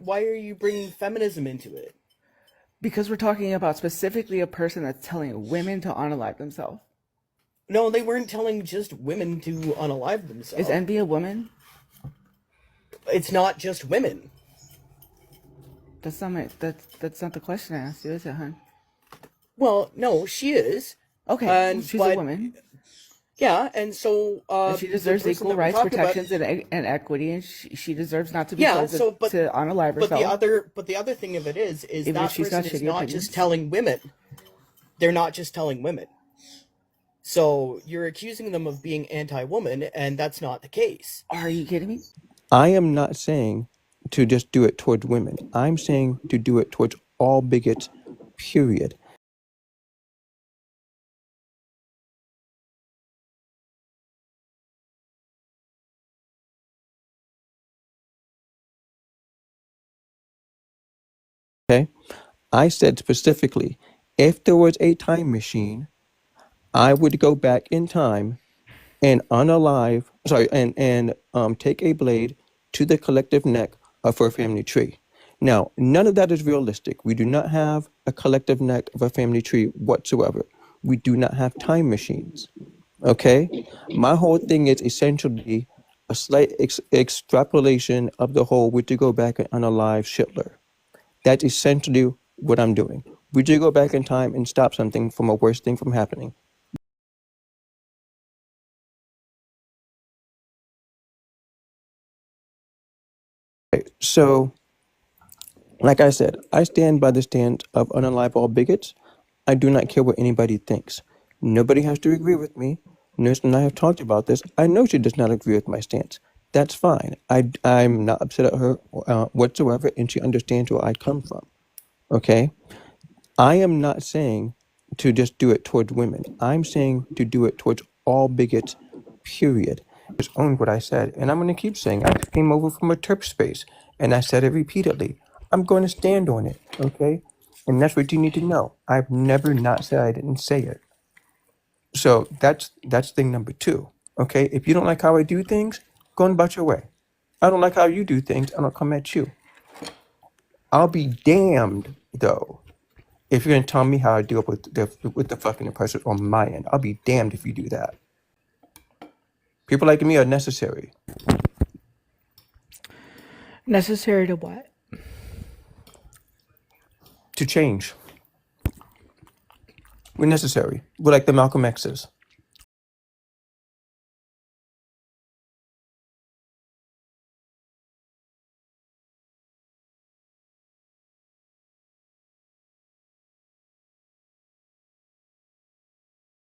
why are you bringing feminism into it? Because we're talking about specifically a person that's telling women to unalive themselves. No, they weren't telling just women to unalive Is themselves. Envy a woman? It's not just women. That's not the question I asked you, is it, hon? Well, no, she is. Okay, she's a woman. Yeah, and so And she deserves equal rights, protections, and equity, and she deserves not to be told to unalive herself. But the other thing of it is Even that if she's got person is shitty not opinions. just telling women. They're not just telling women. So you're accusing them of being anti-woman, and that's not the case. Are you kidding me? I am not saying to just do it towards women. I'm saying to do it towards all bigots, period. Okay? I said specifically, if there was a time machine, I would go back in time and take a blade to the collective neck of her family tree. Now, none of that is realistic. We do not have a collective neck of a family tree whatsoever. We do not have time machines. Okay? My whole thing is essentially a slight extrapolation of the whole would you go back and unalive Hitler. That's essentially what I'm doing. Would you go back in time and stop something from a worse thing from happening? So, like I said, I stand by the stance of unalive all bigots. I do not care what anybody thinks. Nobody has to agree with me. Nurse and I have talked about this. I know she does not agree with my stance. That's fine. I'm not upset at her whatsoever, and she understands where I come from. Okay? I am not saying to just do it towards women. I'm saying to do it towards all bigots, period. Just own what I said, and I'm going to keep saying I came over from a Terp space, and I said it repeatedly. I'm going to stand on it, okay? And that's what you need to know. I've never not said I didn't say it. So that's thing number 2, okay? If you don't like how I do things, go on about your way. I don't like how you do things, I don't come at you. I'll be damned, though, if you're going to tell me how I deal with the fucking oppressors on my end. I'll be damned if you do that. People like me are necessary. Necessary to what? To change. We're necessary. We're like the Malcolm X's.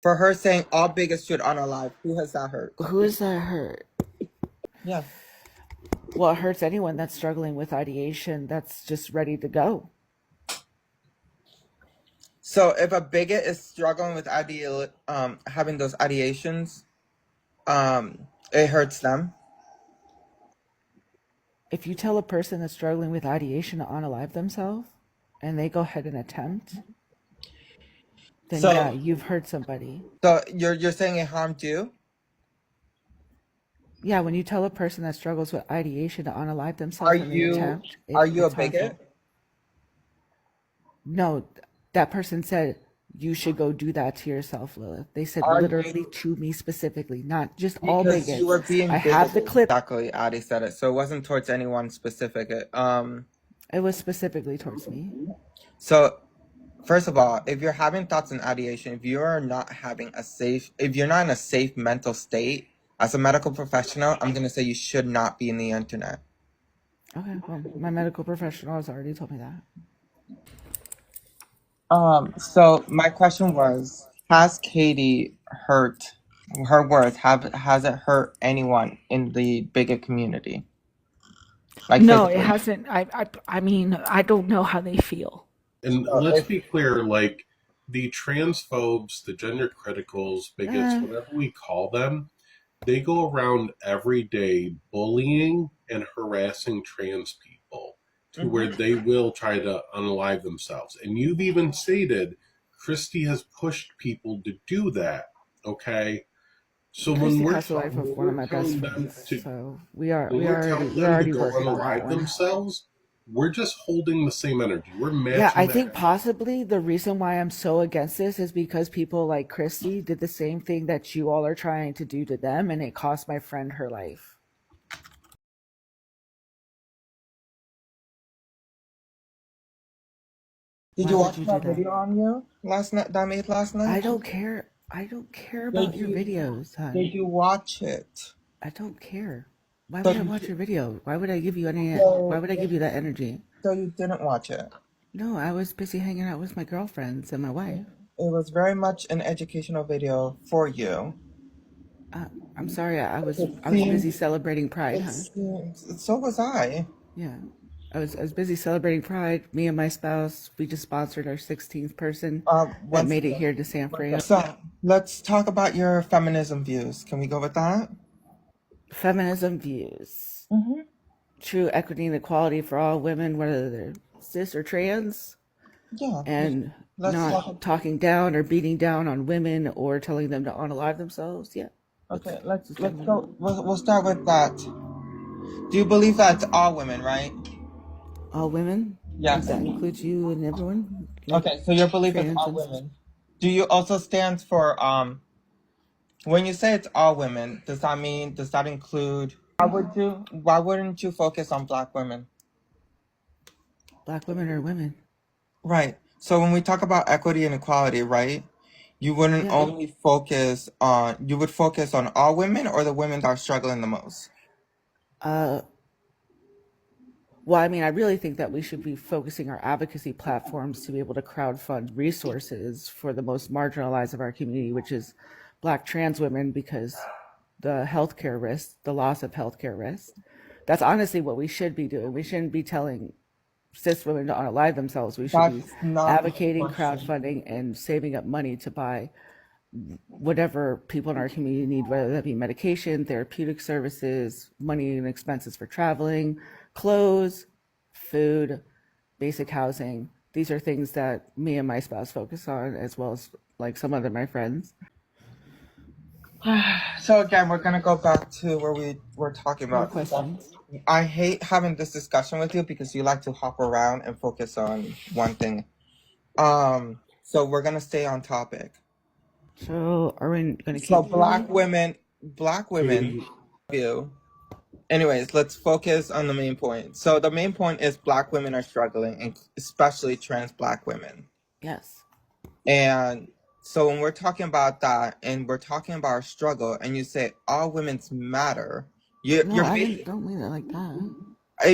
For her saying all bigots should unalive, who has that hurt? Who is that hurt? Yeah. Well, it hurts anyone that's struggling with ideation that's just ready to go. So if a bigot is struggling with having those ideations, it hurts them. If you tell a person that's struggling with ideation to unalive themselves, and they go ahead and attempt, then yeah, you've hurt somebody. So you're saying it harmed you? Yeah, when you tell a person that struggles with ideation to unalive themselves and they attempt, are you a it's harmful. bigot? No, that person said you should go do that to yourself, Lilith. They said literally to me specifically, not just all bigots. You were being I have the clip. Exactly, Addie said it. So it wasn't towards anyone specific. It was specifically towards me. So first of all, if you're having thoughts and ideation, if you're not in a safe mental state, as a medical professional, I'm going to say you should not be in the internet. Okay, well, my medical professional has already told me that. So my question was, has Katie hurt, her words, has it hurt anyone in the bigot community? Like no, physically? It hasn't. I mean, I don't know how they feel. And let's be clear, like, the transphobes, the gender criticals, bigots, whatever we call them, they go around every day bullying and harassing trans people to where they will try to unalive themselves. And you've even stated Christy has pushed people to do that, okay? So Christy when we're passed away from one of my best friends, so we already go working on unalive that themselves, we're just holding the same energy. We're matching. Yeah, I that think energy. possibly the reason why I'm so against this is because people like Christy did the same thing that you all are trying to do to them, and it cost my friend her life. Did Why you would watch you my do that? video on you last night that I made last I night? don't care. I don't care Did about your you videos, hon. did you watch it? I don't care. Why So would I you watch your video? Why would I give you any? Why so, would I give you that energy? so you didn't watch it. No, I was busy hanging out with my girlfriends and my wife. It was very much an educational video for you. I'm sorry. I was It busy seems celebrating Pride, it hon. seems so was I. Yeah. I was busy celebrating Pride. Me and my spouse, we just sponsored our 16th person that Once made it again. here to San Fran. So let's talk about your feminism views. Can we go with that? Feminism views. Mm-hmm. True equity and equality for all women, whether they're cis or trans, Yeah. and Let's not talking down or beating down on women or telling them to unalive themselves. Yeah. Okay, let's go. We'll start with that. Do you believe that's all women, right? All women? Yes. That includes you and everyone? Like Okay, so your belief is trans all and women. Do you also stand for when you say it's all women, does that include why wouldn't you focus on black women? black women are women. Right. So when we talk about equity and equality, right? You wouldn't Yeah. only focus on you would focus on all women or the women that are struggling the most. Well, I mean, I really think that we should be focusing our advocacy platforms to be able to crowdfund resources for the most marginalized of our community, which is Black trans women, because the healthcare risk, the loss of healthcare risk, that's honestly what we should be doing. We shouldn't be telling cis women to unalive themselves. We should be That's not my advocating question. crowdfunding and saving up money to buy whatever people in our community need, whether that be medication, therapeutic services, money and expenses for traveling, clothes, food, basic housing. These are things that me and my spouse focus on, as well as like some other my friends. So again, we're gonna go back to where we were talking More about. questions? I hate having this discussion with you because you like to hop around and focus on one thing. So we're gonna stay on topic. So are we going to So keep black going? women view. Anyways, let's focus on the main point. So the main point is black women are struggling, and especially trans black women. Yes. And so when we're talking about that and we're talking about our struggle and you say all women's matter, No, you're don't mean it like that.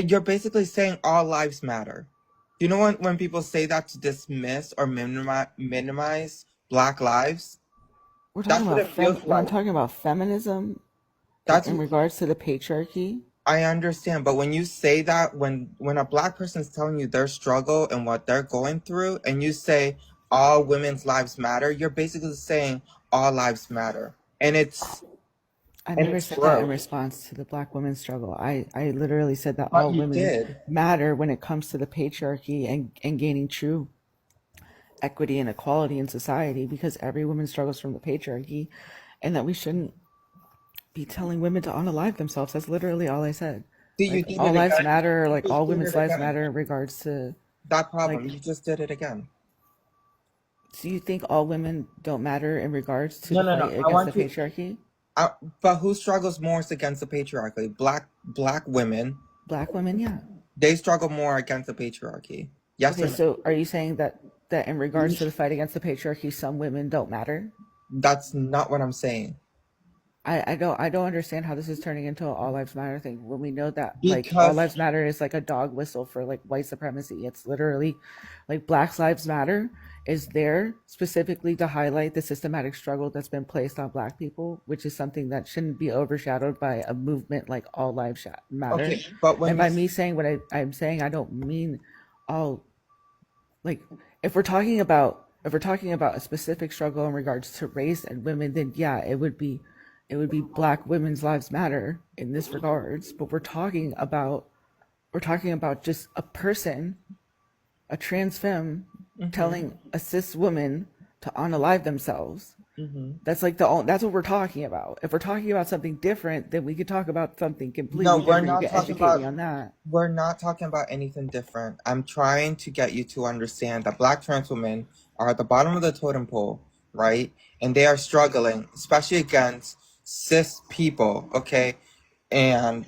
you're basically saying all lives matter. You know when people say that to dismiss or minimize black lives? We're That's talking what about it feels when I'm like. talking about feminism That's in regards to the patriarchy. I understand, but when you say that, when a black person's telling you their struggle and what they're going through, and you say all women's lives matter, you're basically saying all lives matter, and I never said that in gross. response to the black women's struggle. I literally said that But all you women did. matter when it comes to the patriarchy and gaining true equity and equality in society, because every woman struggles from the patriarchy, and that we shouldn't be telling women to unalive themselves. That's literally all I said. See, you Like did all it lives again. matter, You like just all did women's it lives again. matter in regards to That problem, like. you just did it again. Do you think all women don't matter in regards to No, the no, no. fight I against want the you. patriarchy? But who struggles more against the patriarchy? Black women. Black women, yeah. They struggle more against the patriarchy. Yes Okay, or no? so are you saying that in regards to the fight against the patriarchy, some women don't matter? That's not what I'm saying. I don't understand how this is turning into an all lives matter thing when we know that like all Because lives matter is like a dog whistle for like white supremacy. It's literally like Black Lives Matter is there specifically to highlight the systematic struggle that's been placed on Black people, which is something that shouldn't be overshadowed by a movement like all lives matter. okay, but when And by me saying what I'm saying, I don't mean all like if we're talking about a specific struggle in regards to race and women, then yeah, it would be Black women's lives matter in this regards. But we're talking about just a person, a trans femme, telling a cis woman to unalive themselves. Mm-hmm. That's like that's what we're talking about. If we're talking about something different, then we could talk about something No, completely we're different. You not can talking educate me about on that. we're not talking about anything different. I'm trying to get you to understand that Black trans women are at the bottom of the totem pole, right? And they are struggling, especially against cis people, okay? And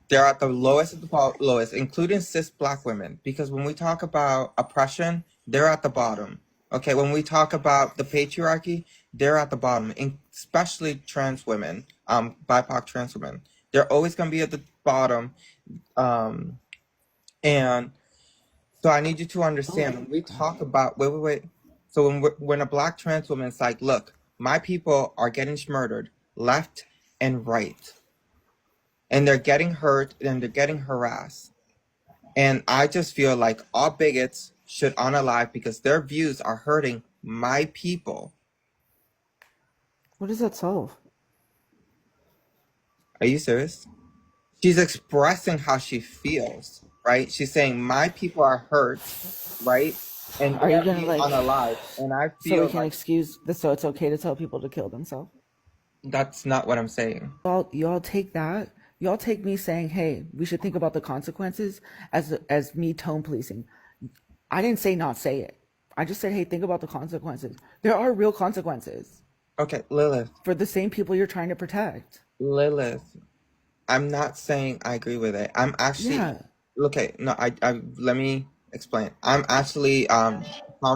they're at the lowest of the lowest, including cis Black women. Because when we talk about oppression, they're at the bottom. Okay, when we talk about the patriarchy, they're at the bottom, especially trans women, BIPOC trans women. They're always going to be at the bottom. Um, and so I need you to understand when we talk about wait. So when a Black trans woman's like, look, my people are getting murdered left and right, and they're getting hurt and they're getting harassed, and I just feel like all bigots should unalive because their views are hurting my people. What does that solve? Are you serious? She's expressing how she feels, right? She's saying my people are hurt, right? And Are you they're gonna being like unalive. And I so we feel can like excuse this? So it's okay to tell people to kill themselves? that's not what I'm saying. You all take that. You all take me saying, "Hey, we should think about the consequences," as me tone policing. I didn't say not say it. I just said, "Hey, think about the consequences." There are real consequences Okay, Lilith, for the same people you're trying to protect. Lilith, I'm not saying I agree with it. I'm actually Yeah, okay. No, I let me explain. I'm actually harm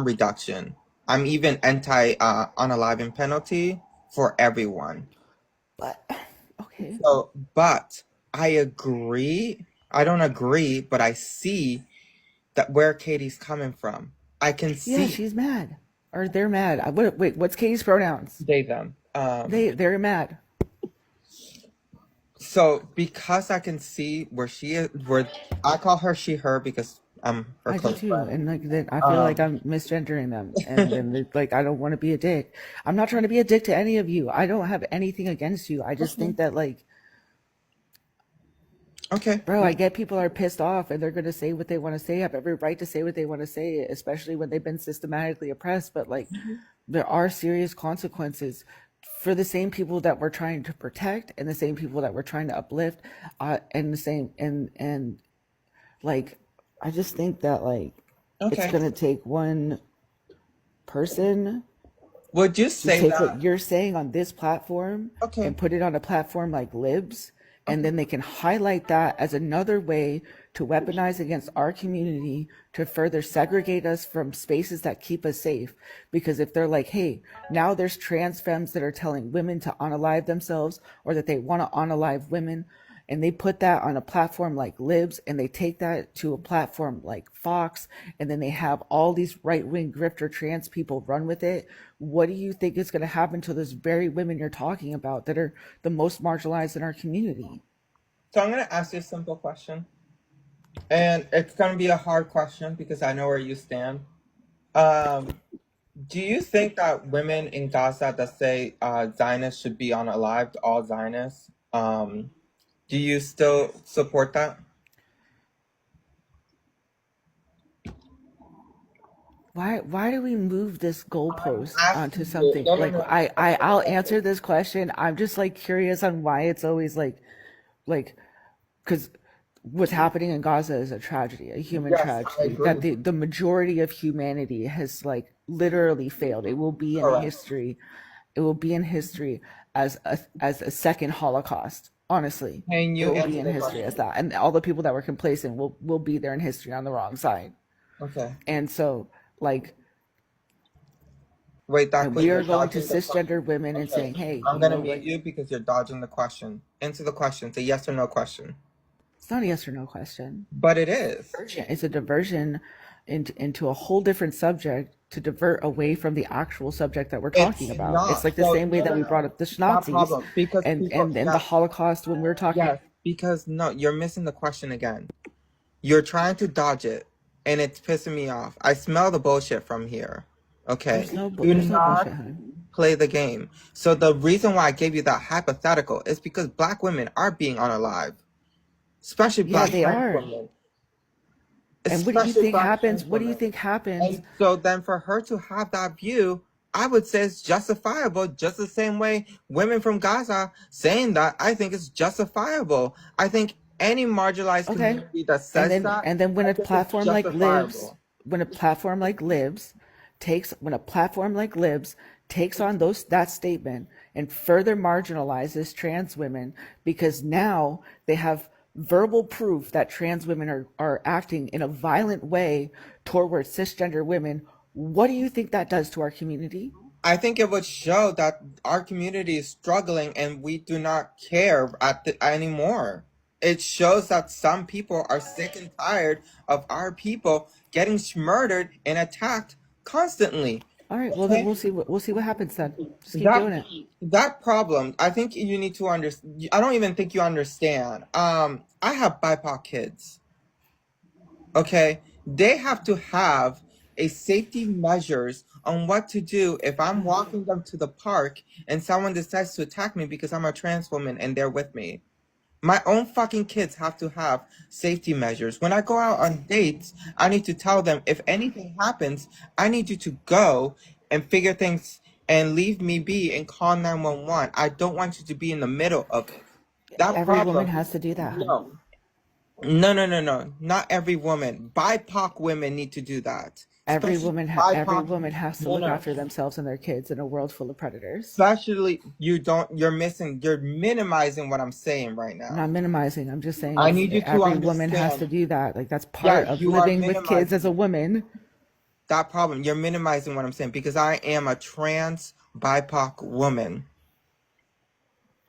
reduction. I'm even anti unaliving penalty for everyone. but okay. So, but I agree. I don't agree, but I see that where Katie's coming from. I can Yeah, see she's mad, or they're mad. Wait, what's Katie's pronouns? they them. They're mad. So because I can see where she is, where I call her she her because I'm her I do close too, friend. and like that, I feel like I'm misgendering them, and then like I don't want to be a dick. I'm not trying to be a dick to any of you. I don't have anything against you. I just think that like, Okay. bro, I get people are pissed off and they're gonna say what they want to say. I have every right to say what they want to say, especially when they've been systematically oppressed. But like, there are serious consequences for the same people that we're trying to protect and the same people that we're trying to uplift, and the same and like, I just think that like it's Okay. gonna take one person Would you to say take that? what you're saying on this platform Okay. and put it on a platform like Libs, and Okay. then they can highlight that as another way to weaponize against our community to further segregate us from spaces that keep us safe. Because if they're like, hey, now there's trans femmes that are telling women to unalive themselves or that they want to unalive women, and they put that on a platform like Libs, and they take that to a platform like Fox, and then they have all these right-wing grifter trans people run with it, what do you think is going to happen to those very women you're talking about that are the most marginalized in our community? So I'm gonna ask you a simple question, and it's gonna be a hard question because I know where you stand. Um, do you think that women in Gaza that say Zionists should be unalived, all Zionists, do you still support that? Why do we move this I'm goalpost onto asking you. something No, no, like no. I'll answer this question. I'm just like curious on why it's always like because what's happening in Gaza is a tragedy, a human Yes, I tragedy that agree. the majority of humanity has like literally failed. It will be in Correct. history. It will be in history as a second Holocaust. Honestly, Can it you will be answer in the history as question? that, and all the people that were complacent will be there in history on the wrong side. Okay. And so, like, Wait, that and quick. we You're are going to dodging the cisgender question. women and Okay. saying, hey, I'm you gonna know mute what? you because you're dodging the question. Answer the question. It's a yes or no question. It's not a yes or no question. But it is. It's a diversion into a whole different subject to divert away from the actual subject that we're talking It's about. It's not. like the So same way no, that no, we brought no. up the Not Nazis problem. Because people. and the Yes. Holocaust when we were talking. Yes. Because no, you're missing the question again. You're trying to dodge it, and it's pissing me off. I smell the bullshit from here. Okay. Do There's no bullshit, not hun. play the game. So the reason why I gave you that hypothetical is because Black women are being unalived, especially Yeah, Black they trans are. women, And what do you especially think Black happens? trans What do you women. think happens? And so then for her to have that view, I would say it's justifiable, just the same way women from Gaza saying that. I think it's justifiable. I think any marginalized Okay. community that says that, And then when I a think it's platform like Libs, justifiable. when a platform like Libs when a platform like Libs takes on that statement and further marginalizes trans women because now they have verbal proof that trans women are acting in a violent way toward cisgender women, what do you think that does to our community? I think it would show that our community is struggling and we do not care anymore. It shows that some people are sick and tired of our people getting murdered and attacked constantly. All right, well then Okay? we'll see what happens then. Just keep That doing it. that problem, I think you need to understand. I don't even think you understand. I have BIPOC kids. Okay, they have to have a safety measures on what to do if I'm walking them to the park and someone decides to attack me because I'm a trans woman and they're with me. My own fucking kids have to have safety measures. When I go out on dates, I need to tell them if anything happens, I need you to go and figure things and leave me be and call 911. I don't want you to be in the middle of it. That Every woman problem, has to do that, hun. no. No. Not every woman. BIPOC women need to do that. Especially Every BIPOC. woman has to No, look no. after themselves and their kids in a world full of predators. Especially you're minimizing what I'm saying right I'm now. not minimizing. I'm just saying I need you to every woman has to understand. do that. Like that's Yeah, part of you are living with kids as a minimizing woman. that problem. You're minimizing what I'm saying because I am a trans BIPOC woman.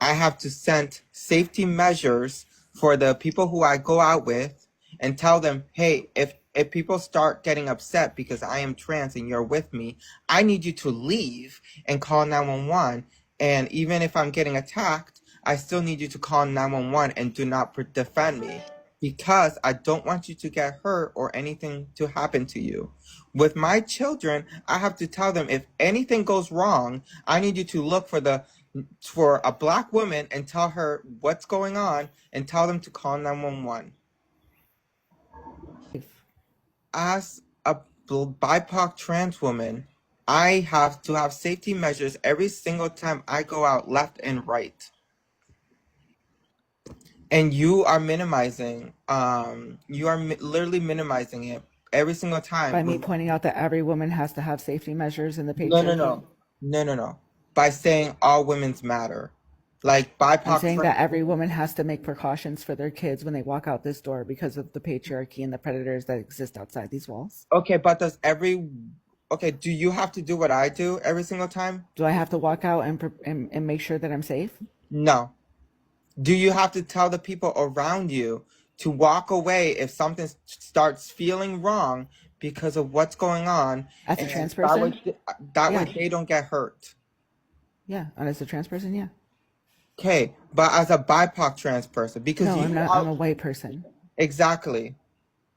I have to send safety measures for the people who I go out with and tell them, hey, if people start getting upset because I am trans and you're with me, I need you to leave and call 911. And even if I'm getting attacked, I still need you to call 911 and do not defend me because I don't want you to get hurt or anything to happen to you. With my children, I have to tell them if anything goes wrong, I need you to look for a black woman and tell her what's going on and tell them to call 911. As a BIPOC trans woman, I have to have safety measures every single time I go out left and right. And you are minimizing, literally minimizing it every single By time. me pointing out that every woman has to have safety measures in the No, no, patriarchy. no. No. By saying all women's matter. Like I'm BIPOC saying trans. that every woman has to make precautions for their kids when they walk out this door because of the patriarchy and the predators that exist outside these walls. Okay, but do you have to do what I do every single time? Do I have to walk out and make sure that I'm safe? No. Do you have to tell the people around you to walk away if something starts feeling wrong because of what's going on? As a And trans that way, person? that Yeah. way they don't get hurt. Yeah. And as a trans person, yeah. Okay, but as a BIPOC trans person, because No, I'm you not. are I'm a white person. exactly.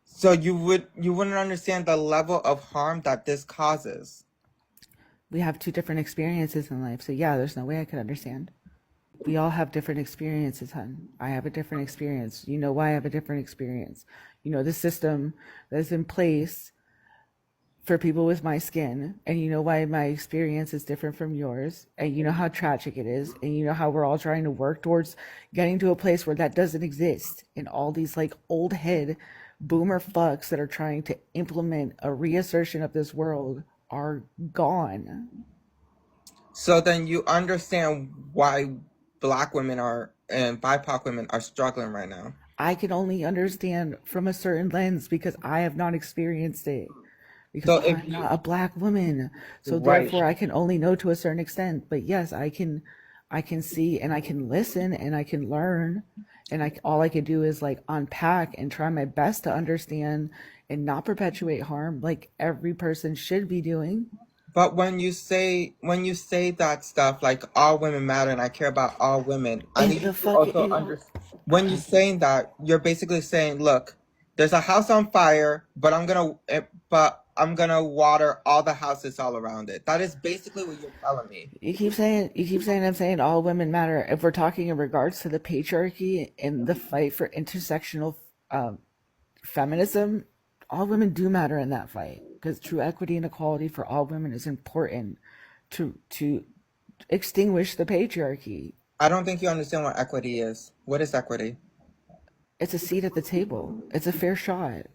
So you wouldn't understand the level of harm that this causes. We have two different experiences in life. So yeah, there's no way I could understand. We all have different experiences, hun. I have a different experience. You know why I have a different experience. You know the system that's in place for people with my skin, and you know why my experience is different from yours, and you know how tragic it is, and you know how we're all trying to work towards getting to a place where that doesn't exist, and all these like old head boomer fucks that are trying to implement a reassertion of this world are gone. So then you understand why Black women and BIPOC women are struggling right now. I can only understand from a certain lens because I have not experienced it. Because So if I'm you not a black woman. So right, therefore I can only know to a certain extent. But yes, I can see and I can listen and I can learn. And all I can do is like unpack and try my best to understand and not perpetuate harm like every person should be doing. but when you say that stuff like all women matter and I care about all women, I And need you the to also fucking understand when you're saying that, you're basically saying, look, there's a house on fire, but I'm gonna water all the houses all around it. That is basically what you're telling me. you keep saying I'm saying all women matter. If we're talking in regards to the patriarchy and the fight for intersectional feminism, all women do matter in that fight because true equity and equality for all women is important to extinguish the patriarchy. I don't think you understand what equity is. What is equity? It's a seat at the table. It's a fair shot.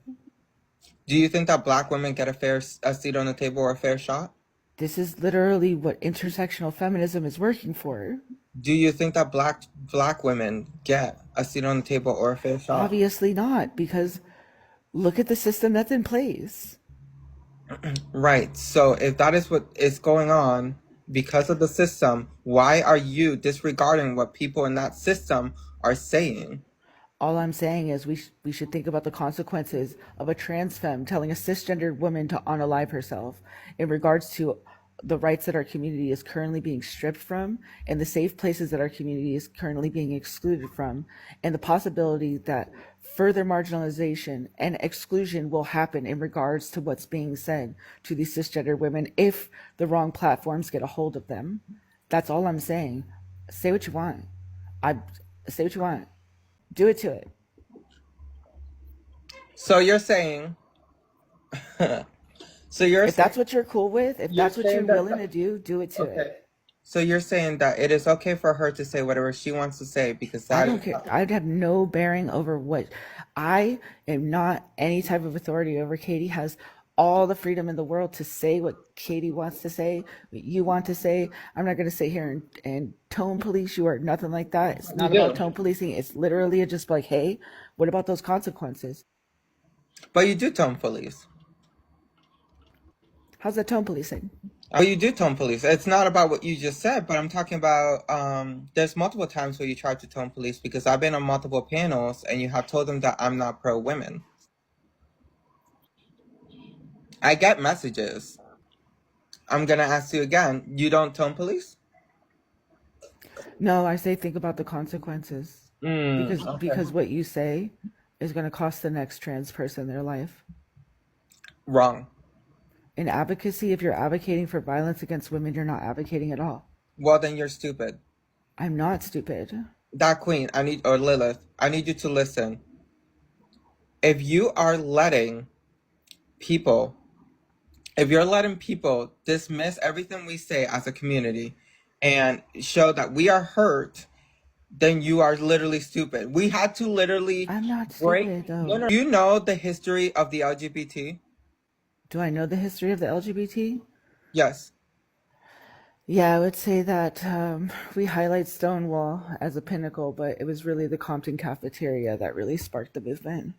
Do you think that Black women get a seat on the table or a fair shot? This is literally what intersectional feminism is working for. Do you think that black women get a seat on the table or a fair shot? Obviously not, because look at the system that's in place. Right. So if that is what is going on because of the system, why are you disregarding what people in that system are saying? All I'm saying is we should think about the consequences of a trans femme telling a cisgendered woman to unalive herself in regards to the rights that our community is currently being stripped from and the safe places that our community is currently being excluded from, and the possibility that further marginalization and exclusion will happen in regards to what's being said to these cisgendered women if the wrong platforms get a hold of them. That's all I'm saying. Say what you want. I say what you want. Do it to it. So you're saying so you're If that's what you're cool with, if you're that's what you're saying that willing to do it to okay. it. So you're saying that it is okay for her to say whatever she wants to say because I that don't care. I'd have no bearing over what. I am not any type of authority over Katie. Has all the freedom in the world to say what Katie wants to say, what you want to say. I'm not going to sit here and tone police you or nothing like that. It's not about tone policing. It's literally just like, hey, what about those consequences? But you do tone police. How's that tone policing? Oh, you do tone police. It's not about what you just said, but I'm talking about there's multiple times where you tried to tone police because I've been on multiple panels and you have told them that I'm not pro women. I get messages. I'm gonna ask you again. You don't tone police? No, I say think about the consequences. Because what you say is going to cost the next trans person their life. Wrong. In advocacy, if you're advocating for violence against women, you're not advocating at all. Well, then you're stupid. I'm not stupid. That queen, or Lilith, I need you to listen. If you are letting people, if you're letting people dismiss everything we say as a community and show that we are hurt, then you are literally stupid. We had to literally I'm not break. stupid, though. No. Do you know the history of the LGBT? Do I know the history of the LGBT? Yes. Yeah, I would say that we highlight Stonewall as a pinnacle, but it was really the Compton cafeteria that really sparked the movement.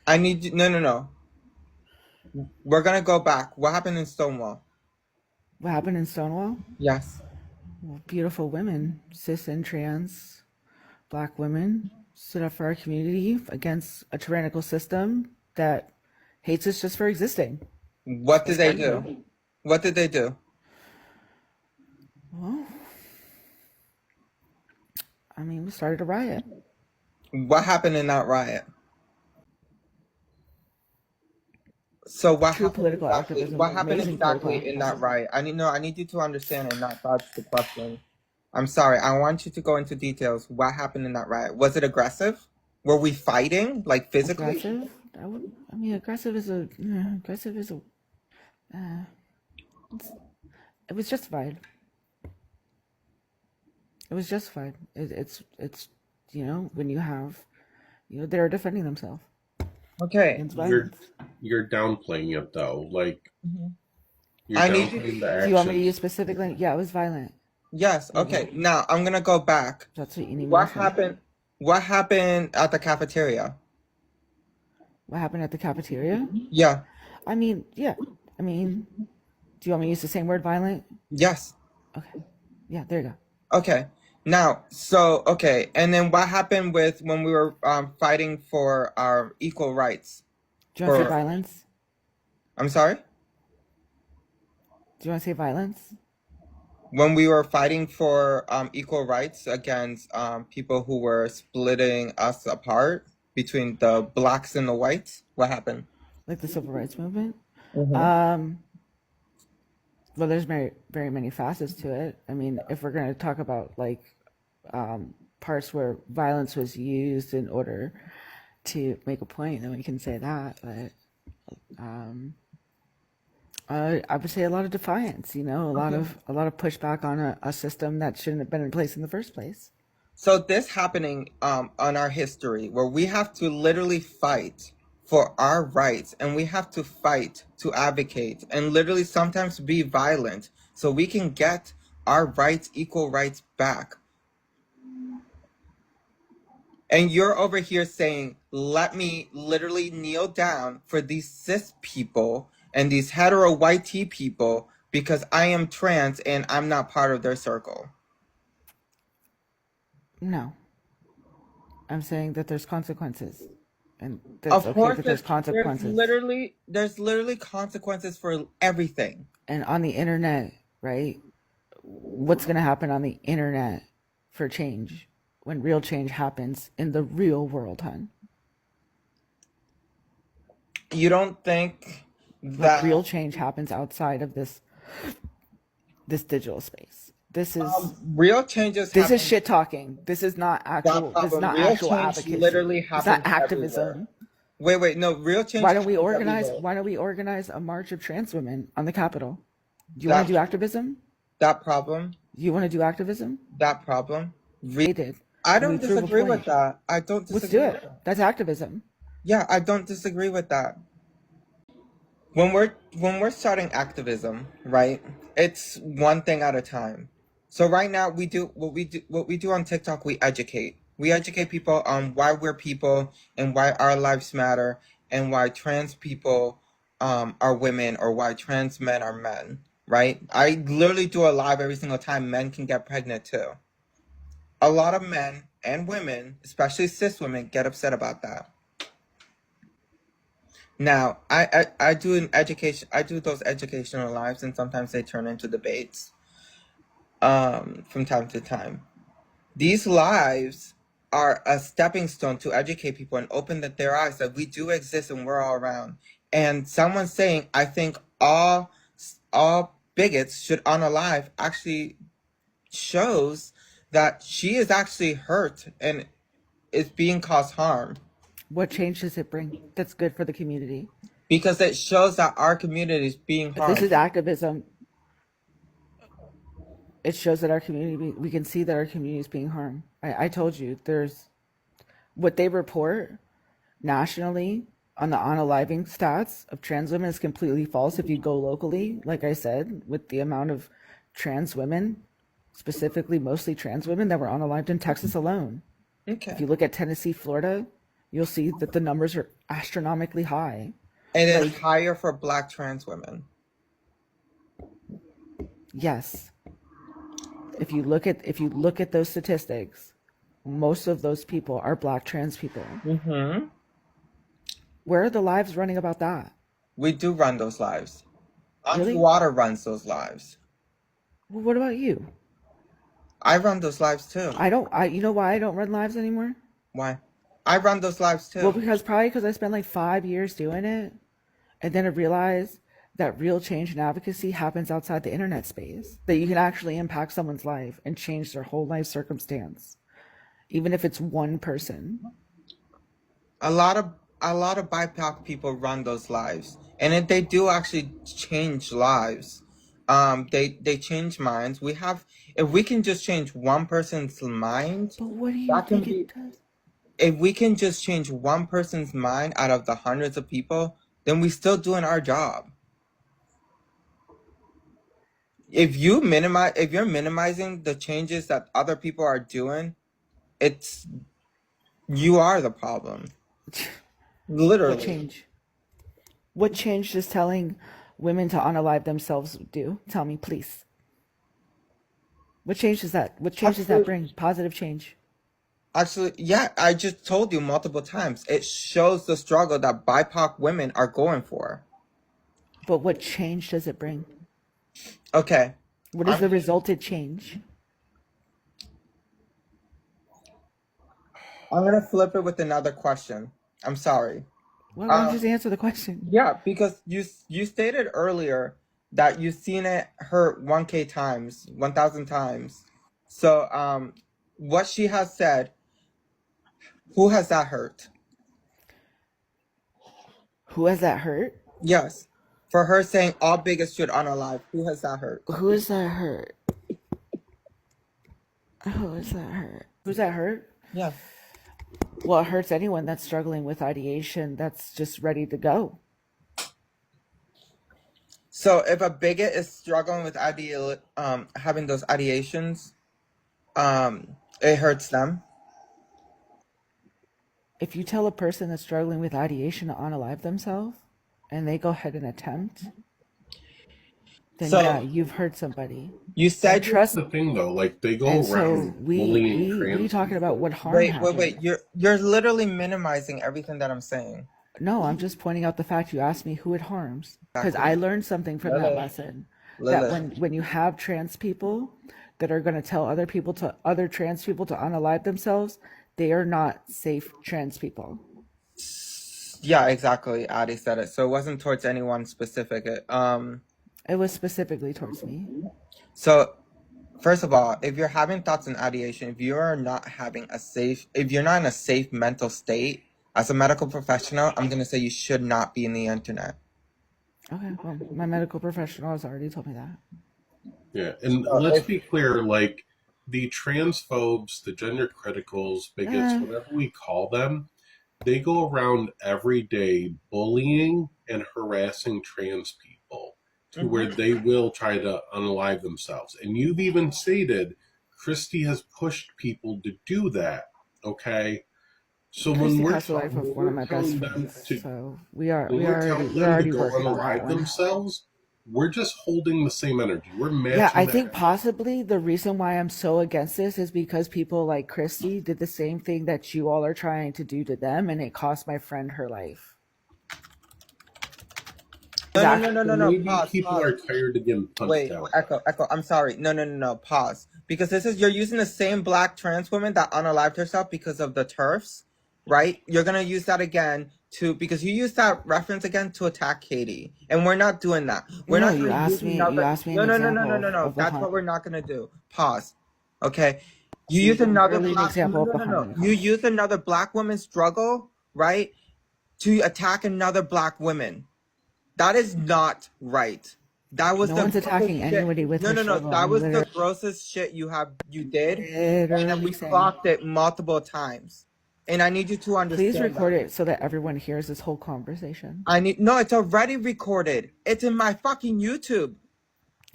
I need you. No. We're gonna go back. What happened in Stonewall? What happened in Stonewall? Yes. Well, beautiful women, cis and trans, Black women, stood up for our community against a tyrannical system that hates us just for existing. What did they do? What did they do? Well, I mean, we started a riot. What happened in that riot? So what True happened political exactly? activism. What happened Amazing exactly political in that riot? I need you to understand and not dodge the question. I'm sorry. I want you to go into details. What happened in that riot? Was it aggressive? Were we fighting, like physically? Aggressive? I mean, aggressive is a. It was justified. It was justified. It's when you have, they're defending themselves Okay. against violence. You're downplaying it though. Like you're I need downplaying you. the actions. Do you want me to use specifically? Yeah, it was violent. Yes. Okay. Now I'm gonna go back. That's what you need. What happened? What happened at the cafeteria? What happened at the cafeteria? Yeah. I mean, yeah. I mean, do you want me to use the same word, violent? Yes. Okay. Yeah, there you go. Okay. Now, okay, and then what happened with when we were fighting for our equal rights? Do you want to say violence? I'm sorry? Do you want to say violence? When we were fighting for equal rights against people who were splitting us apart between the blacks and the whites, what happened? Like the civil rights movement? Mm-hmm. Well, there's very, very many facets to it. I mean, if we're going to talk about parts where violence was used in order to make a point, then we can say that. But I would say a lot of defiance, you know, a lot of pushback on a system that shouldn't have been in place in the first place. So this happening on our history, where we have to literally fight for our rights, and we have to fight to advocate, and literally sometimes be violent so we can get our rights, equal rights back. And you're over here saying, let me literally kneel down for these cis people and these hetero white T people because I am trans and I'm not part of their circle. No. I'm saying that there's consequences. And that's Of okay course, that there's consequences. there's literally consequences for everything. And on the internet, right? What's going to happen on the internet for change when real change happens in the real world, hon? You don't think Like that real change happens outside of this digital space. This is real changes this happen? is shit talking. This is not actual. That This is problem. not Real actual change advocacy. literally It's happens not activism. everywhere. Wait, no, real change. Why don't we happens organize? everywhere. Why don't we organize a march of trans women on the Capitol? Do you want to do activism? That problem? You want to do activism? That problem? They did. I And we don't prove a disagree with point. that. I don't Let's disagree do with it. that. That's activism. Yeah, I don't disagree with that. When we're starting activism, right? It's one thing at a time. So right now what we do on TikTok, we educate. We educate people on why we're people and why our lives matter and why trans people are women or why trans men are men, right? I literally do a live every single time. Men can get pregnant too. A lot of men and women, especially cis women, get upset about that. Now, I do those educational lives, and sometimes they turn into debates from time to time. These lives are a stepping stone to educate people and open their eyes that we do exist and we're all around. And someone saying, I think all bigots should unalive actually shows that she is actually hurt and is being caused harm. What change does it bring that's good for the community? Because it shows that our community is being harmed. This is activism. It shows that our community, we can see that our community is being harmed. I told you, there's what they report nationally on the unaliving stats of trans women is completely false. If you go locally, like I said, with the amount of trans women, specifically mostly trans women that were unalived in Texas alone. Okay. If you look at Tennessee, Florida, you'll see that the numbers are astronomically high. And it's higher for Black trans women. Yes. If you look at those statistics, most of those people are Black trans people. Mm-hmm. Where are the lives running about that? We do run those lives. Really? Water runs those lives. Well, what about you? I run those lives too. You know why I don't run lives anymore? Why? I run those lives too. Well, because I spent like 5 years doing it, and then I realized that real change and advocacy happens outside the internet space. That you can actually impact someone's life and change their whole life circumstance, even if it's one person. A lot of BIPOC people run those lives, and they do actually change lives. They change minds. If we can just change one person's mind, but what do you think it does? If we can just change one person's mind out of the hundreds of people, then we're still doing our job. If you're minimizing the changes that other people are doing, you are the problem. Literally. What change? What change does telling women to unalive themselves do? Tell me, please. What change does that? What change does that bring? Positive change. Actually, yeah, I just told you multiple times. It shows the struggle that BIPOC women are going for. But what change does it bring? Okay. What is the resulted change? I'm going to flip it with another question. I'm sorry. Why don't you just answer the question? Yeah, because you stated earlier that you've seen it hurt 1,000 times. So, what she has said, who has that hurt? Who has that hurt? Yes. For her saying all bigots should unalive, who has that hurt? Who is that hurt? Who is that hurt? Who's that hurt? Yeah. Well, it hurts anyone that's struggling with ideation that's just ready to go. So if a bigot is struggling with having those ideations, it hurts them. If you tell a person that's struggling with ideation to unalive themselves and they go ahead and attempt, then So yeah, you've hurt somebody. you said And trust The thing though, like they go and so around bullying trans. we talking about what harm wait, happened. you're literally minimizing everything that I'm saying. No, I'm just pointing out the fact you asked me who it harms. Because I learned something from that Lilith. lesson. Lilith. That when you have trans people that are going to tell other trans people to unalive themselves, they are not safe trans people. Yeah, exactly. Addie said it. So it wasn't towards anyone specific. It was specifically towards me. So first of all, if you're having thoughts and ideation, if you're not in a safe mental state as a medical professional, I'm gonna say you should not be in the internet. Okay, well, my medical professional has already told me that. Yeah, and let's be clear, like the transphobes, the gender criticals, bigots, whatever we call them, they go around every day bullying and harassing trans people to where they will try to unalive themselves. And you've even stated Christy has pushed people to do that. Okay, so Christy when we're passed the life of one of my best friends, so we're already go working on that unalive one. themselves, we're just holding the same energy. We're matching. Yeah, I think possibly the reason why I'm so against this is because people like Christy did the same thing that you all are trying to do to them, and it cost my friend her life. No. Maybe Pause. people are tired of getting punched Wait, out. Echo. I'm sorry. No. Pause. Because you're using the same black trans woman that unalived herself because of the TERFs, right? You're gonna use that again because you used that reference again to attack Katie, and we're not doing that. We're not. You asked me. You asked me. No. That's what we're not gonna do. Pause. Okay. You use another black. No. You use another black woman's struggle, right, to attack another black woman. That is not right. That was no the one's attacking anybody with her struggle. That was the grossest shit you did, and we clocked it multiple times. And I need you to understand. Please record it so that everyone hears this whole conversation. No, it's already recorded. It's in my fucking YouTube.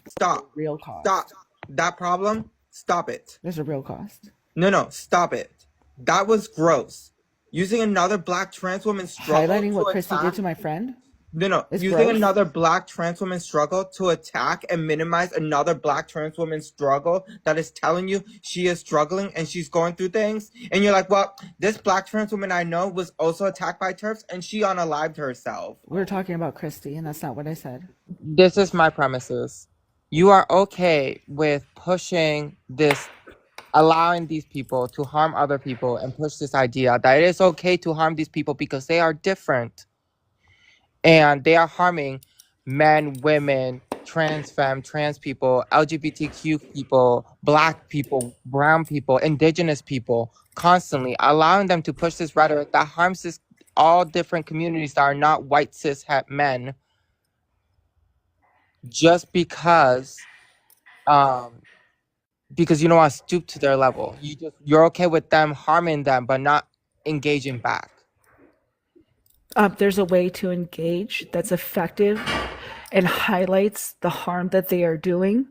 Stop. Real cost. Stop. That problem. Stop it. There's a real cost. No. Stop it. That was gross. Using another black trans woman's struggle. Highlighting what Christy did to my friend. No. It's Using gross. another black trans woman's struggle to attack and minimize another black trans woman's struggle that is telling you she is struggling and she's going through things. And you're like, well, this black trans woman I know was also attacked by TERFs and she unalived herself. We're talking about Christy, and that's not what I said. This is my premises. You are okay with pushing this, allowing these people to harm other people and push this idea that it is okay to harm these people because they are different. And they are harming men, women, trans femme, trans people, LGBTQ people, black people, brown people, indigenous people, constantly allowing them to push this rhetoric that harms all different communities that are not white cis het men, just because you don't want to stoop to their level. You're okay with them harming them, but not engaging back. There's a way to engage that's effective and highlights the harm that they are doing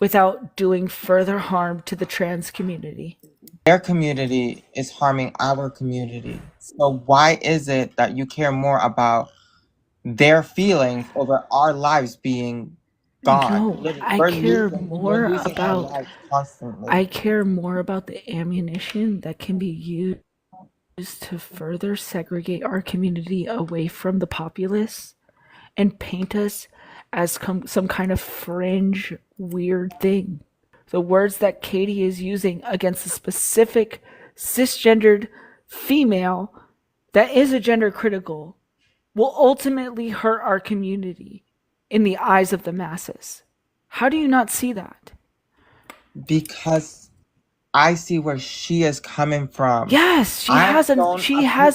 without doing further harm to the trans community. Their community is harming our community. So why is it that you care more about their feelings over our lives being gone? No, I care more about the ammunition that can be used to further segregate our community away from the populace and paint us as some kind of fringe weird thing. The words that Katie is using against a specific cisgendered female that is a gender critical will ultimately hurt our community in the eyes of the masses. How do you not see that? Because I see where she is coming from. Yes, she has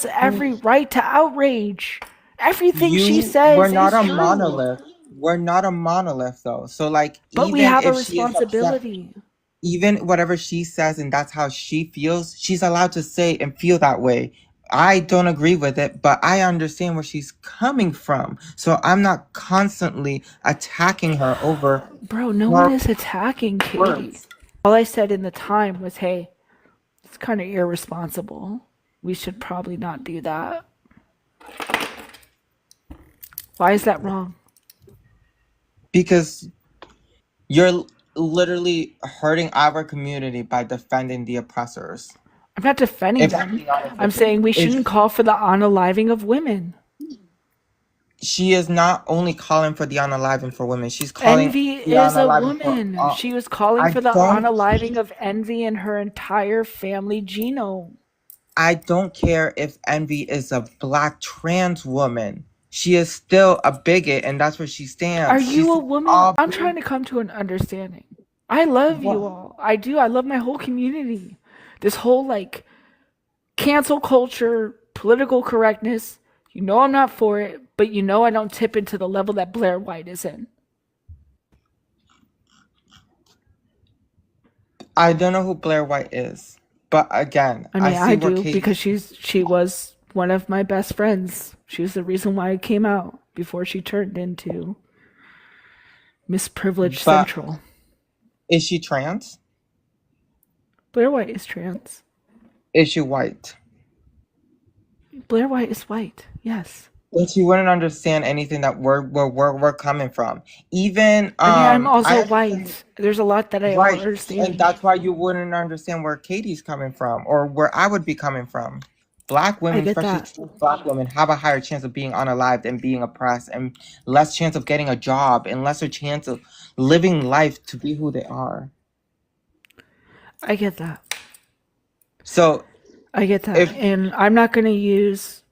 every right to outrage. Everything she says We're not is a true. monolith. we're not a monolith though. So like, But we even have a if she is upset, responsibility. even whatever she says and that's how she feels, she's allowed to say and feel that way. I don't agree with it, but I understand where she's coming from. So I'm not constantly attacking her over Bro, no her one is attacking Katie. words. All I said in the time was, hey, it's kind of irresponsible. We should probably not do that. Why is that wrong? Because you're literally hurting our community by defending the oppressors. I'm not defending If I'm them. being honest I'm with you. saying we If shouldn't call for the unaliving of women. she is not only calling for the unaliving for women, she's calling Envy the is a unaliving for woman. She was calling I for the don't unaliving of Envy and her entire family genome. I don't care if Envy is a black trans woman. She is still a bigot, and that's where she stands. Are She's you a woman? all I'm trying to come to an understanding. I love you what? all. I do. I love my whole community. This whole like cancel culture, political correctness. You know I'm not for it, but you know I don't tip into the level that Blair White is in. I don't know who Blair White is, but again, I mean, see I where do Katie. because she was one of my best friends. She was the reason why I came out before she turned into Miss Privilege But Central. is she trans? Blair White is trans. Is she white? Blair White is white. Yes. But she wouldn't understand anything that we're coming from. Even I mean, I'm I also understand. white. There's a lot that I don't Right, and understand. that's why you wouldn't understand where Katie's coming from or where I would be coming from. Black I women, get especially that. true black women, have a higher chance of being unalived and being oppressed, and less chance of getting a job, and lesser chance of living life to be who they are. I get that. So I get that. if And I'm not going to use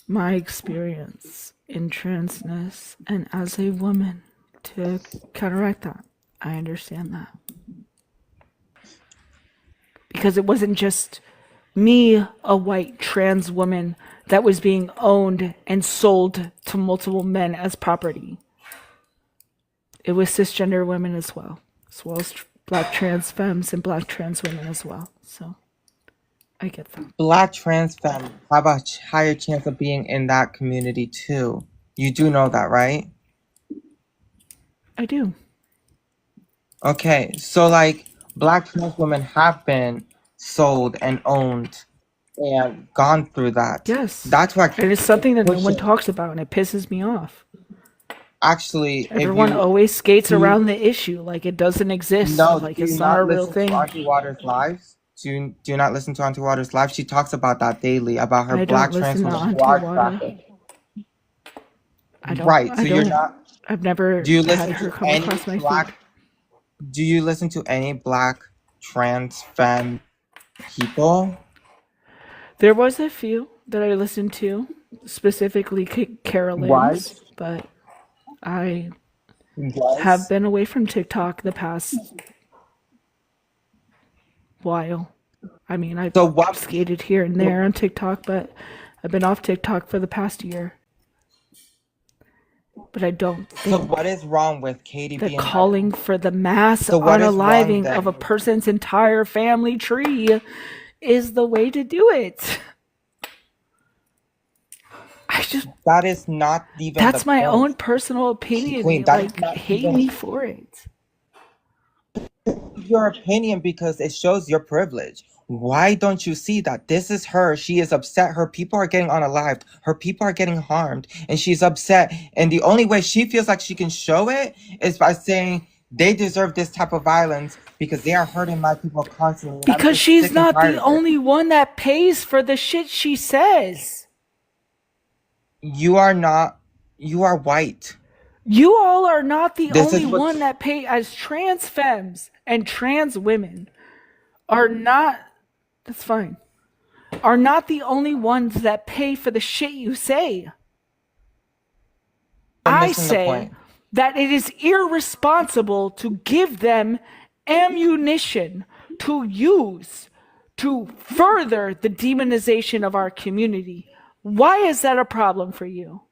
my experience in transness and as a woman to counteract that. I understand that. Because it wasn't just me, a white trans woman, that was being owned and sold to multiple men as property. It was cisgender women as well as black trans femmes and black trans women as well. So I get that. black trans femmes have a higher chance of being in that community too. You do know that, right? I do. Okay, so like black trans women have been sold and owned and gone through that. Yes. That's why And it's something that no one pushing. talks about, and it pisses me off. Actually, if Everyone you always skates do, around the issue like it doesn't exist, no, like do you it's not a not real listen to thing. Auntie Waters' lives? Do you not listen to Auntie Waters' live? She talks about that daily, about her I black don't trans listen to women who Auntie are Water. trafficked. I Right, so you're don't. not. I've never Do you had listen her to come any across my feed. black? Do you listen to any black trans femme people? There was a few that I listened to, specifically Carolyn's, Was but I have was been away from TikTok the past while. I mean, I've so what? skated here and there on TikTok, but I've been off TikTok for the past year. But I don't So think what is wrong with Katie that being like? calling for the mass So what is wrong unaliving of a then? person's entire family tree is the way to do it. I just, That is not even the that's my own point, personal opinion. Queen. That is Like, not hate even me for it. your opinion because it shows your privilege. Why don't you see that this is her? She is upset. Her people are getting unalived. Her people are getting harmed, and she's upset. And the only way she feels like she can show it is by saying they deserve this type of violence because they are hurting my people constantly. And I'm Because just she's sick and not tired the of it. only one that pays for the shit she says. You are not. You are white. You all are not the This only is what. one that pay, as trans femmes and trans women are not, that's fine, are not the only ones that pay for the shit you say. You're I missing the say point. that it is irresponsible to give them ammunition to use to further the demonization of our community. Why is that a problem for you?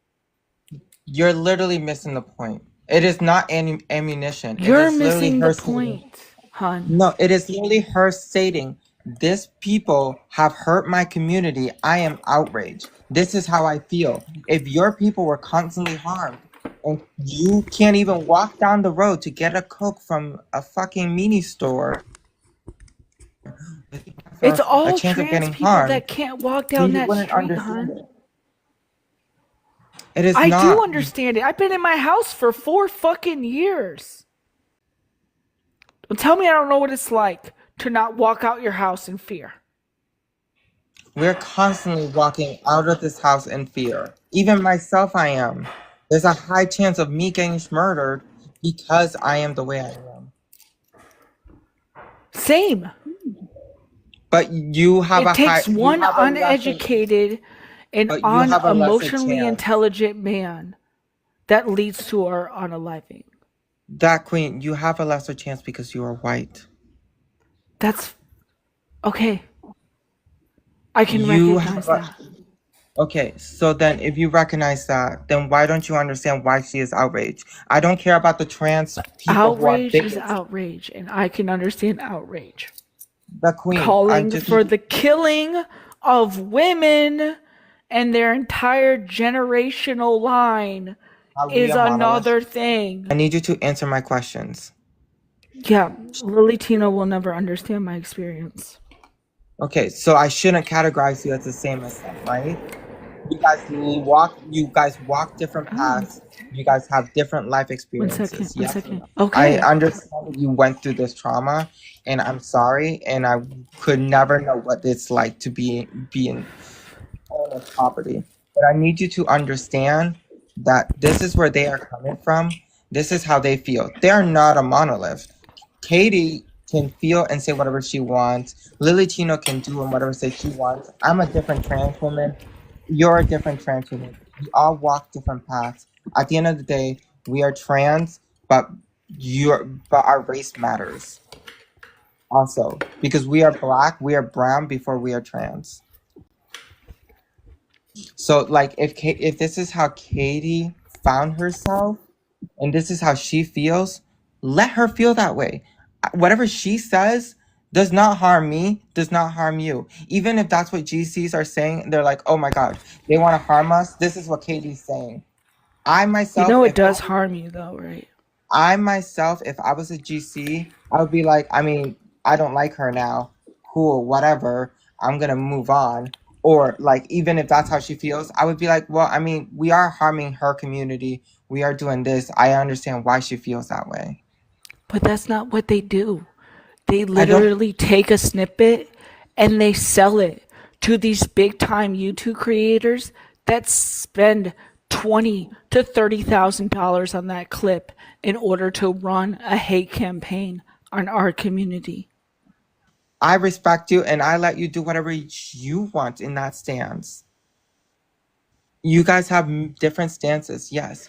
You're literally missing the point. It is not ammunition. It You're is literally missing the her stating. point, hun. No, it is literally her stating, "This people have hurt my community. I am outraged. This is how I feel. If your people were constantly harmed, and you can't even walk down the road to get a Coke from a fucking mini store It's for a all chance of trans getting people harmed, that can't walk then down you that wouldn't street, understand hun. it. It is I do not. understand it. I've been in my house for 4 fucking years. Don't tell me I don't know what it's like to not walk out your house in fear. We're constantly walking out of this house in fear. Even myself, I am. There's a high chance of me getting murdered because I am the way I am. Same. But you have It takes one lesser, uneducated and but you have a lesser unemotionally chance. intelligent man that leads to our unaliving. That queen, you have a lesser chance because you are white. That's okay. I can You recognize have that. Okay, so then if you recognize that, then why don't you understand why she is outraged? I don't care about the trans people who are Outrage is bigots. outrage, and I can understand outrage. The queen, I Calling just for the killing of women and their entire generational line are we is a monolith? another thing. I need you to answer my questions. Yeah, Lily Tina will never understand my experience. Okay, so I shouldn't categorize you as the same as them, right? You guys walk different paths. You guys have different life experiences. One Yes. second. I Okay. understand that you went through this trauma, and I'm sorry, and I could never know what it's like to be in own a property. But I need you to understand that this is where they are coming from. This is how they feel. They are not a monolith. Katie can feel and say whatever she wants. Lily Chino can do and whatever say she wants. I'm a different trans woman. You're a different trans woman. We all walk different paths. At the end of the day, we are trans, but our race matters. Also, because we are black, we are brown before we are trans. So, like, if this is how Katie found herself, and this is how she feels, let her feel that way. Whatever she says does not harm me, does not harm you. Even if that's what GCs are saying, they're like, oh my God, they want to harm us. This is what Katie's saying. I myself, It does harm you though, right? if I was a GC, I would be like, I mean, I don't like her now. Cool, whatever. I'm gonna move on. Or like, even if that's how she feels, I would be like, well, I mean, we are harming her community. We are doing this. I understand why she feels that way. But that's not what they do. They literally take a snippet and they sell it to these big time YouTube creators that spend $20,000 to $30,000 on that clip in order to run a hate campaign on our community. I respect you and I let you do whatever you want in that stance. You guys have different stances, yes.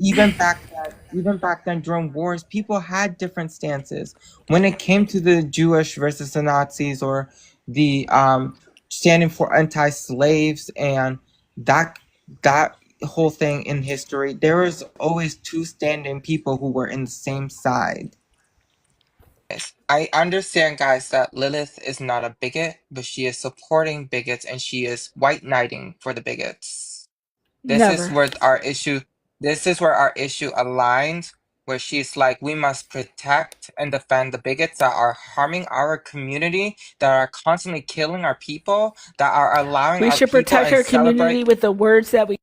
Even back then during wars, people had different stances. When it came to the Jewish versus the Nazis, or the standing for anti-slaves and that whole thing in history, there was always two standing people who were in the same side. I understand, guys, that Lilith is not a bigot, but she is supporting bigots and she is white knighting for the bigots. This is Never. where our issue aligns, where she's like, we must protect and defend the bigots that are harming our community, that are constantly killing our people, that are allowing We our should people protect our community with the words that we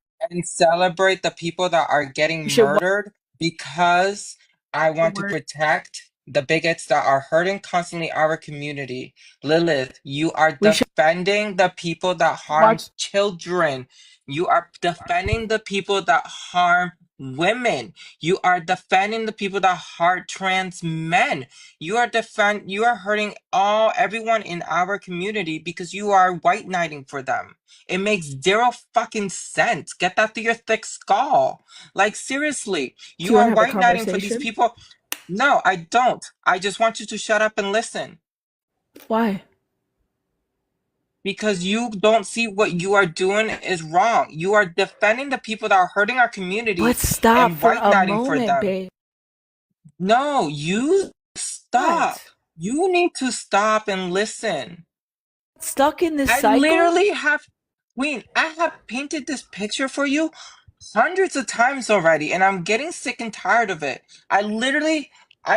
celebrate the people that are getting should murdered, because I want to protect the bigots that are hurting constantly our community. Lilith, you are we should defending the people that harm watch. children. You are defending the people that harm women. You are defending the people that harm trans men. You are hurting everyone in our community because you are white knighting for them. It makes zero fucking sense. Get that through your thick skull. Like, seriously, Do you you want are to have a white knighting for these conversation? people. No, I don't. I just want you to shut up and listen. Why? because you don't see what you are doing is wrong. You are defending the people that are hurting our community But stop and for white a knighting for moment, them. babe. No, you stop. What? You need to stop and listen. Stuck in this I cycle? literally have, Queen, I have painted this picture for you hundreds of times already, and I'm getting sick and tired of it. I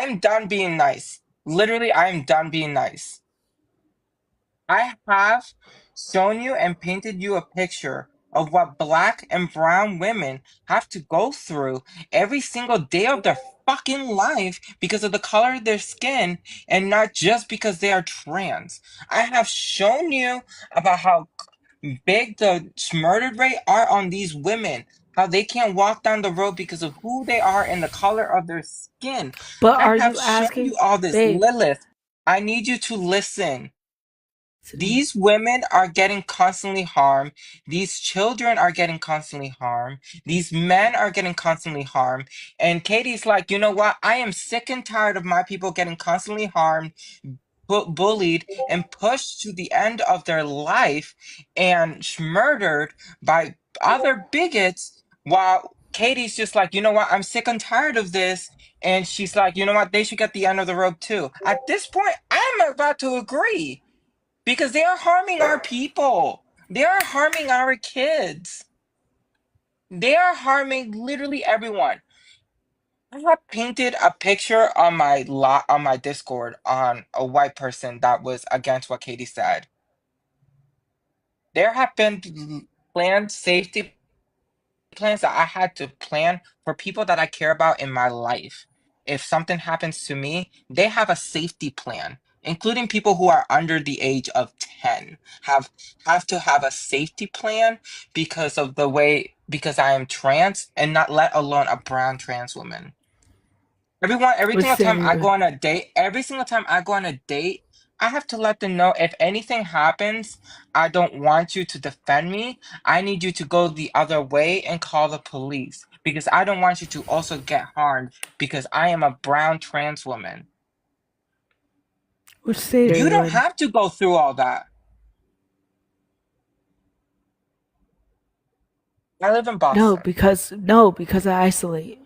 am done being nice. Literally, I am done being nice. I have shown you and painted you a picture of what black and brown women have to go through every single day of their fucking life because of the color of their skin and not just because they are trans. I have shown you about how big the murder rate are on these women, how they can't walk down the road because of who they are and the color of their skin. But I are have you shown asking, you all this, babe? Lilith. I need you to listen. These women are getting constantly harmed. These children are getting constantly harmed. These men are getting constantly harmed. And Katie's like, you know what? I am sick and tired of my people getting constantly harmed, bullied, and pushed to the end of their life and murdered by other bigots. While Katie's just like, you know what? I'm sick and tired of this. And she's like, you know what? They should get the end of the rope too. At this point, I'm about to agree. Because they are harming our people. They are harming our kids. They are harming literally everyone. I have painted a picture on my Discord on a white person that was against what Katie said. There have been planned safety plans that I had to plan for people that I care about in my life. If something happens to me, they have a safety plan, including people who are under the age of 10 have to have a safety plan because I am trans and not let alone a brown trans woman. Every Which single time they I go on a date, I have to let them know if anything happens, I don't want you to defend me. I need you to go the other way and call the police because I don't want you to also get harmed because I am a brown trans woman. they're You don't doing. have to go through all that. I live in No, Boston. because I isolate.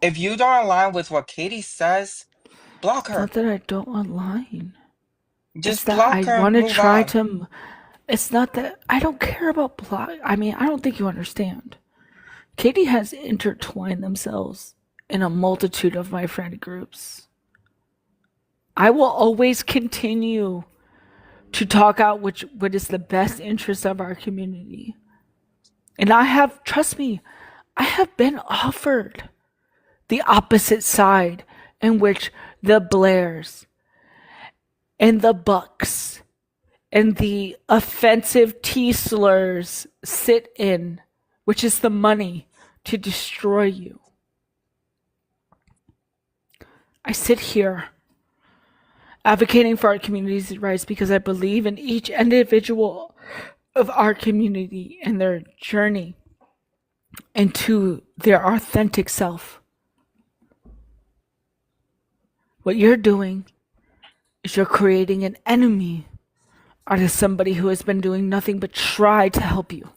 If you don't align with what Katie says, block It's not her. that I don't align. It's Just that I block her and want to move try on. to. It's not that I don't care about block. I mean, I don't think you understand. Katie has intertwined themselves in a multitude of my friend groups. I will always continue to talk out what is the best interest of our community. And trust me, I have been offered the opposite side in which the Blairs and the Bucks and the offensive T slurs sit in, which is the money to destroy you. I sit here advocating for our community's rights because I believe in each individual of our community and their journey into their authentic self. What you're doing is you're creating an enemy out of somebody who has been doing nothing but try to help you.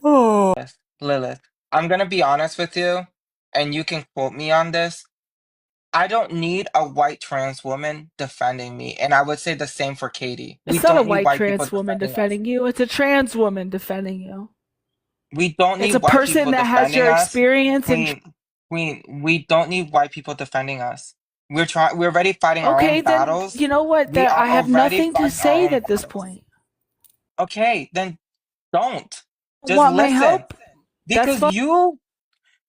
Lilith, I'm gonna be honest with you, and you can quote me on this. I don't need a white trans woman defending me, and I would say the same for Katie. We It's not a don't need white white people trans woman defending us. defending you, it's a trans woman defending you. We don't It's need a white person people that has defending your us. experience and Queen, Queen, we don't need white people defending us. We're already fighting our own okay, then battles. you know what? We That are I have already nothing to fighting our say own at this battles. point. Okay, then don't. Just Want my listen. help? That's Because fine.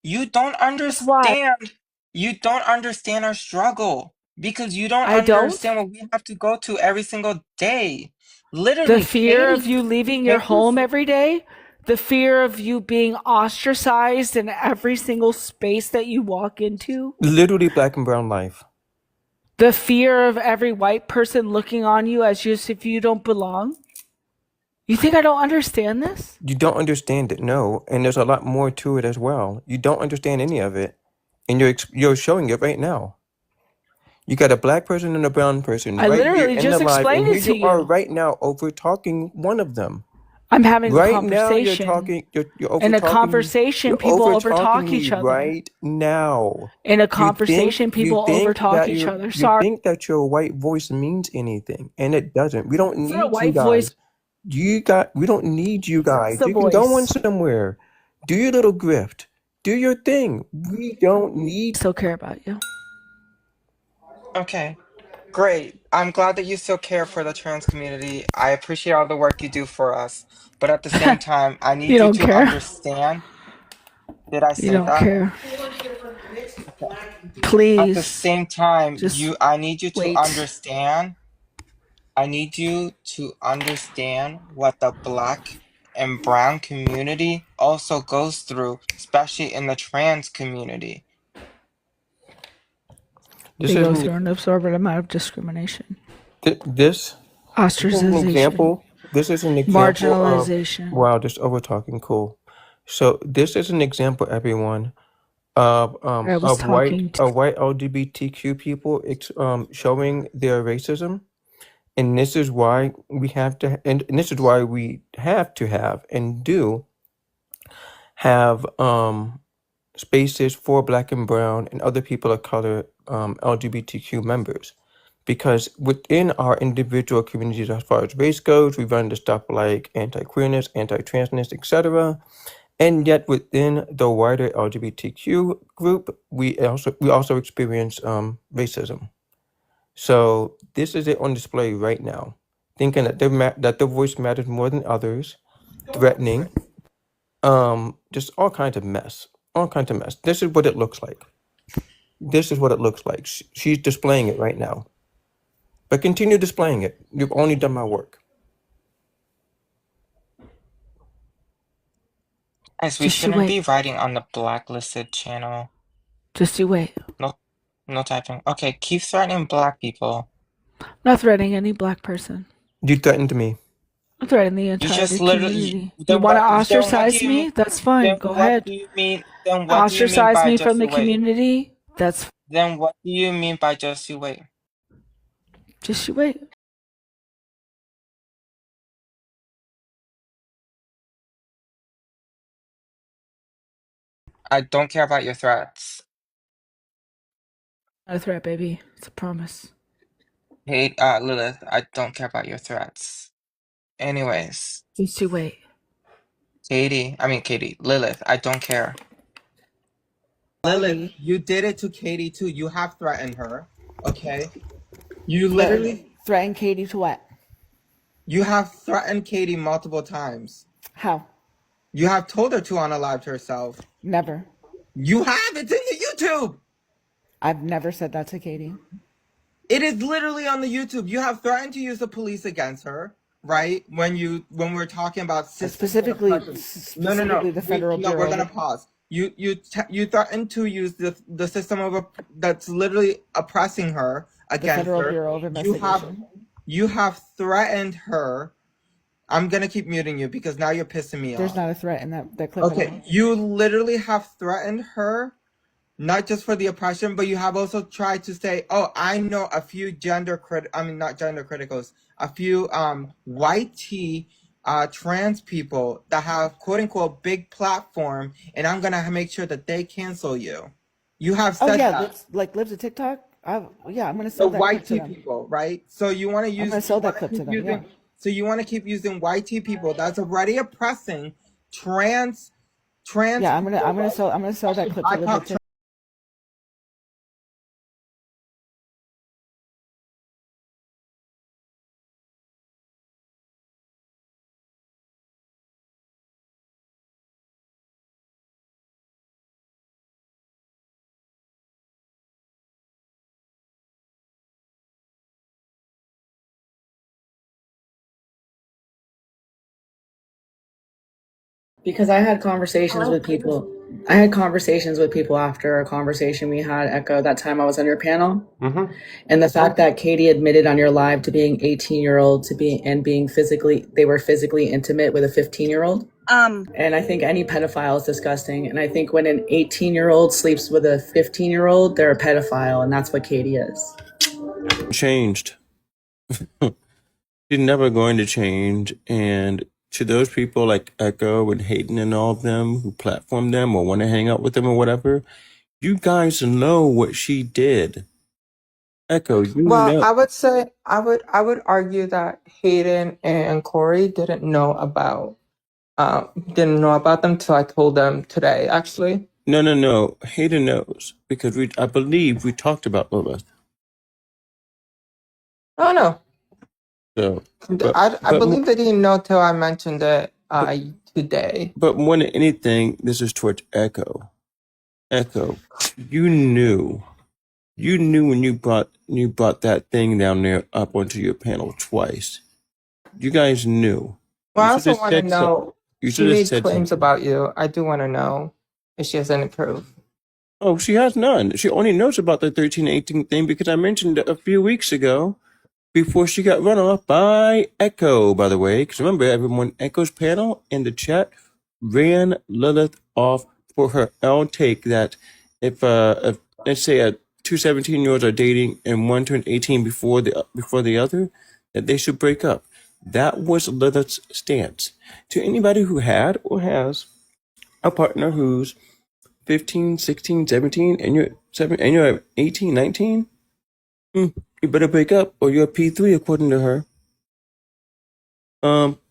you don't That's why. understand. You don't understand our struggle because you don't I don't. understand what we have to go to every single day. The Literally, fear of you leaving your Katie's home every day, the fear of you being ostracized in every single space that you walk into, Literally black and brown life. the fear of every white person looking on you as if you don't belong. You think I don't understand this? You don't understand it, no, and there's a lot more to it as well. You don't understand any of it, and you're showing it right now. You got a black person and a brown person I right here literally in the just live, and explained here it to you are you. right now over talking one of them. I'm having a Right now, you're conversation. talking. You're over In a talking. conversation, You're people over overtalk talking me each other. right now. In a You conversation, think people overtalk each other. you Sorry. think that your white voice means anything, and it doesn't. We don't It's not a need you white voice. guys. We don't need you guys. It's the You can go on voice. somewhere. Do your little grift. Do your thing. We don't need. I still care about you. Okay, great. I'm glad that you still care for the trans community. I appreciate all the work you do for us. But at the same time, I You need you don't to care. understand. Did I You say don't that? care. Okay. At the Please, same time, just I need you to wait. understand. I need you to understand what the black and brown community also goes through, especially in the trans community. This They go is through an absorbent amount of discrimination, this is an ostracization, example. This is an example of marginalization. wow. Just over talking. Cool. So this is an example, everyone, of I was talking white LGBTQ people showing their racism, and this is why we have to, and this is why we have to have and do have spaces for Black and Brown and other people of color LGBTQ members, because within our individual communities, as far as race goes, we run into stuff like anti-queerness, anti-transness, etc. And yet, within the wider LGBTQ group, we also experience racism. So this is it on display right now, thinking that that their voice matters more than others, threatening, just all kinds of mess, all kinds of mess. This is what it looks like. This is what it looks like. She's displaying it right now, but continue displaying it. You've only done my work. Guys, we Just you shouldn't be wait. writing on the blacklisted channel. Just you wait. No typing. Okay, keep threatening black people. Not threatening any black person. You threatened me. I'm threatening the You entire just literally. community. You Then want to what? Then what do ostracize you me? mean? That's fine. Then Go what ahead. do you mean? Then what do you mean Ostracize by me just from the you wait? community? That's Then what do you mean by just you wait? just you wait. I don't care about your threats. Not a threat, baby. It's a promise. Hey, Lilith, I don't care about your threats. Anyways, Just you wait. Katie, Lilith, I don't care. Lilith, you did it to Katie too. You have threatened her, okay? You literally, Threaten Katie to what? you have threatened Katie multiple times. How? You have told her to unalive herself. Never. You have, it's in the YouTube. I've never said that to Katie. It is literally on the YouTube. You have threatened to use the police against her, right? When we're talking about Specifically no. the Federal Bureau. We're gonna pause. You threatened to use the system of that's literally oppressing her against the Federal her. Bureau of Investigation. You have threatened her. I'm gonna keep muting you because now you're pissing me off. There's not a threat in that clip. Okay, you literally have threatened her, not just for the oppression, but you have also tried to say, "Oh, I know a few not gender criticals, a few white trans people that have quote unquote big platform, and I'm gonna make sure that they cancel you." You have said that. Like lives a TikTok. I'm gonna sell The that white clip to tea them. people, right? So you want to use. I'm gonna sell that clip to them. Yeah. So you want to keep using white tea people that's already oppressing trans. Yeah, I'm gonna sell that clip to them. Because I had conversations with people. I had conversations with people after a conversation we had, Echo, that time I was on your panel. Mm-hmm. And the fact that Katie admitted on your live to being 18-year-old they were physically intimate with a 15-year-old. And I think any pedophile is disgusting. And I think when an 18-year-old sleeps with a 15-year-old, they're a pedophile, and that's what Katie is. changed. She's never going to change. And to those people like Echo and Hayden and all of them who platform them or want to hang out with them or whatever, you guys know what she did. Echo, you Well, know. I would say I would argue that Hayden and Corey didn't know about them till I told them today, actually. No. Hayden knows because I believe we talked about Lilith. Oh no. So, I believe they didn't know till I mentioned it today. But more than anything, this is towards Echo. Echo, you knew when you brought that thing down there up onto your panel twice. You guys knew. Well, I You also should have want to said so. know. You She should have made said claims something. about you. I do want to know if she has any proof. Oh, she has none. She only knows about the 1318 thing because I mentioned it a few weeks ago before she got run off by Echo, by the way. Because remember, everyone, Echo's panel in the chat ran Lilith off for her own take that if let's say two 17-year-olds are dating and one turned 18 before the other, that they should break up. That was Lilith's stance. To anybody who had or has a partner who's 15, 16, 17, and you're 18, 19, you better break up or you're a P3 according to her.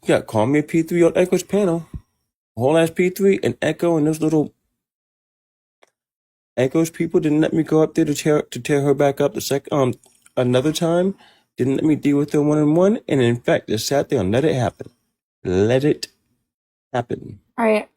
Yeah, call me a P3 on Echo's panel. Whole ass P3 and Echo and those little Echo's people didn't let me go up there to tear her back up another time. Didn't let me deal with her one-on-one, and in fact, just sat there and let it happen. Let it happen. All right.